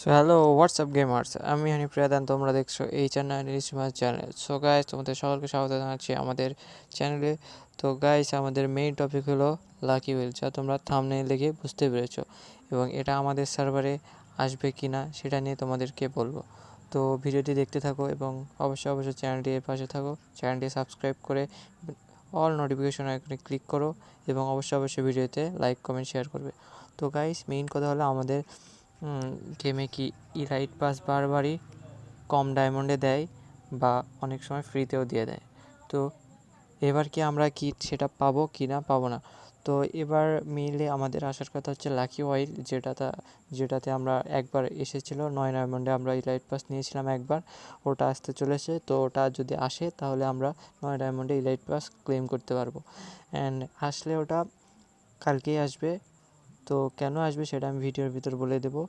So hello WhatsApp gamers, আমি হানি প্রিয়াদান, তোমরা দেখছো এই চ্যানেল চ্যানেল। সো গাইস, তোমাদের সকলকে স্বাগত জানাচ্ছি আমাদের চ্যানেলে। তো গাইস, আমাদের মেইন টপিক হলো লাকি হুইল, যা তোমরা থাম্বনেইল দেখে বুঝতে পেরেছো, এবং এটা আমাদের সার্ভারে আসবে কি না সেটা নিয়ে তোমাদেরকে বলবো। তো ভিডিওটি দেখতে থাকো এবং অবশ্যই চ্যানেলটির পাশে থাকো, চ্যানেলটি সাবস্ক্রাইব করে অল নোটিফিকেশন আইকনে ক্লিক করো এবং অবশ্যই ভিডিওতে লাইক কমেন্ট শেয়ার করবে। তো গাইস, মেইন কথা হলো আমাদের গেমে কি ইলাইট পাস বারবারই কম ডায়মন্ডে দেয় বা অনেক সময় ফ্রিতেও দিয়ে দেয়। তো এবার কি আমরা কি সেটা পাবো কি না পাবো না। তো এবার মেইনলি আমাদের আসার কথা হচ্ছে লাকি ওয়াইল, যেটাতে আমরা একবার এসেছিলো 9 ডায়মন্ডে আমরা ইলাইট পাস নিয়েছিলাম একবার, ওটা আসতে চলেছে। তো ওটা যদি আসে তাহলে আমরা 9 ডায়মন্ডে ইলাইট পাস ক্লেম করতে পারবো। অ্যান্ড আসলে ওটা কালকেই আসবে। তো কেন আসবে সেটা আমি ভিডিওর ভিতর বলে দেবো,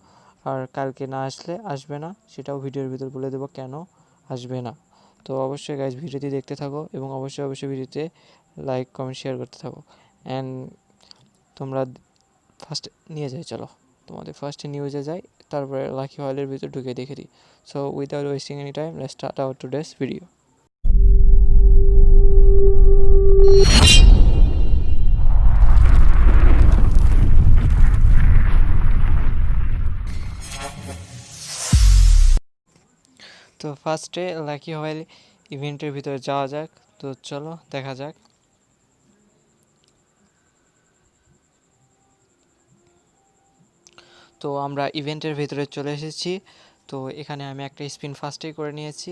আর কালকে না আসলে আসবে না সেটাও ভিডিওর ভিতর বলে দেবো কেন আসবে না। তো অবশ্যই গাইজ ভিডিওটি দেখতে থাকো এবং অবশ্যই ভিডিওতে লাইক কমেন্ট শেয়ার করতে থাকো। অ্যান্ড তোমরা ফার্স্ট নিয়ে যাই, চলো তোমাদের ফার্স্টে নিউজে যাই, তারপরে লাকি হলের ভিতর ঢুকে দেখে দিই। So without wasting any time, let's start our today's video. তো ফার্স্টে লাকি হয়েল ইভেন্টের ভিতরে যাওয়া যাক। তো চলো দেখা যাক। তো আমরা ইভেন্টের ভিতরে চলে এসেছি। তো এখানে আমি একটা স্পিন ফার্স্টেই করে নিয়েছি।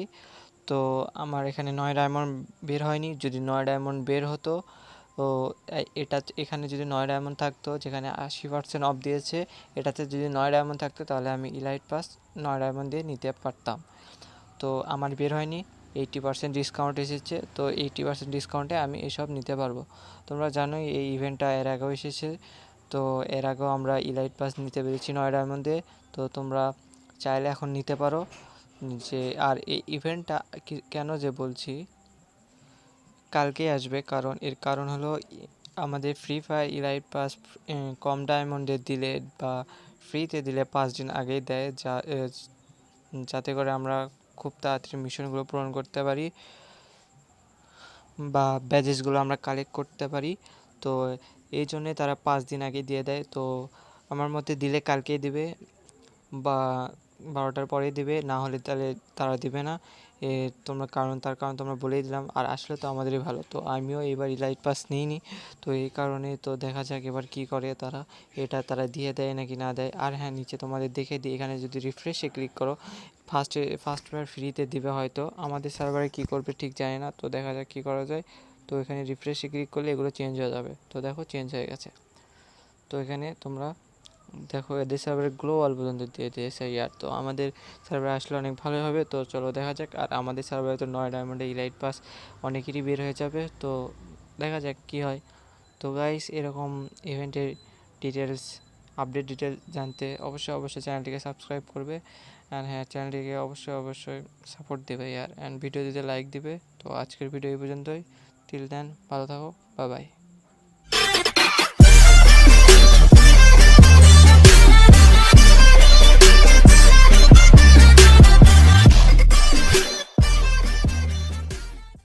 তো আমার এখানে 9 ডায়মন্ড বের হয়নি। যদি 9 ডায়মন্ড বের হতো, তো এখানে যদি 9 ডায়মন্ড থাকতো, যেখানে 80% অফ দিয়েছে, এটাতে যদি 9 ডায়মন্ড থাকতো তাহলে আমি ইলাইট পাস 9 ডায়মন্ড দিয়ে নিতে পারতাম। তো আমার বের হয়নি, 80% ডিসকাউন্ট এসেছে। তো 80% ডিসকাউন্টে আমি এসব নিতে পারবো। তোমরা জানোই এই ইভেন্টটা এর আগেও এসেছে। তো এর আগেও আমরা ইলাইট পাস নিতে পেরেছি 9 ডায়মন্ড দিয়ে। তো তোমরা চাইলে এখন নিতে পারো। যে আর এই ইভেন্টটা কেন যে বলছি কালকেই আসবে, কারণ এর কারণ হলো আমাদের ফ্রি ফায়ার ইলাইট পাস কম ডায়মন্ডে দিলে বা ফ্রিতে দিলে 5 দিন আগেই দেয়, যাতে করে আমরা খুব তাড়াতাড়ি মিশনগুলো পূরণ করতে পারি বা ব্যাজেসগুলো আমরা কালেক্ট করতে পারি। তো এই জন্যে তারা 5 দিন আগে দিয়ে দেয়। তো আমার মতে দিলে কালকেই দিবে বা 12টার পরেই দিবে, না হলে তাহলে তারা দিবে না। তার কারণ তোমরা বলেই দিলাম, আর আসলে তো আমাদেরই ভালো। তো আমিও এবার ইলাইট পাস নিইনি, তো এই কারণে তো দেখা যাক এবার কী করে তারা, তারা দিয়ে দেয় নাকি না দেয়। আর হ্যাঁ, নিচে তোমাদের দেখে দিই, এখানে যদি রিফ্রেশে ক্লিক করো ফার্স্টবার ফ্রিতে দিবে হয়তো, আমাদের সার্ভারে কী করবে ঠিক জানি না। তো দেখা যাক কী করা যায়। তো এখানে রিফ্রেশে ক্লিক করলে এগুলো চেঞ্জ হয়ে যাবে। তো দেখো চেঞ্জ হয়ে গেছে। তো এখানে তোমরা দেখো এদের সার্ভারে গ্লোবাল পর্যন্ত দিয়ে দিয়েছে ইয়ার। তো আমাদের সার্ভারে আসলে অনেক ভালোই হবে। তো চলো দেখা যাক। আর আমাদের সার্ভারে তো 9 ডায়মন্ডে ইলাইট পাস অনেকেরই বের হয়ে যাবে। তো দেখা যাক কি হয়। তো গাইস, এরকম ইভেন্টের আপডেট ডিটেল জানতে অবশ্যই চ্যানেলটিকে সাবস্ক্রাইব করবে। অ্যান্ড হ্যাঁ, চ্যানেলটিকে অবশ্যই সাপোর্ট দেবে ইয়ার, অ্যান্ড ভিডিও দিতে লাইক দিবে। তো আজকের ভিডিও এই পর্যন্তই। টিল দেন, ভালো থাকো, বাই বাই।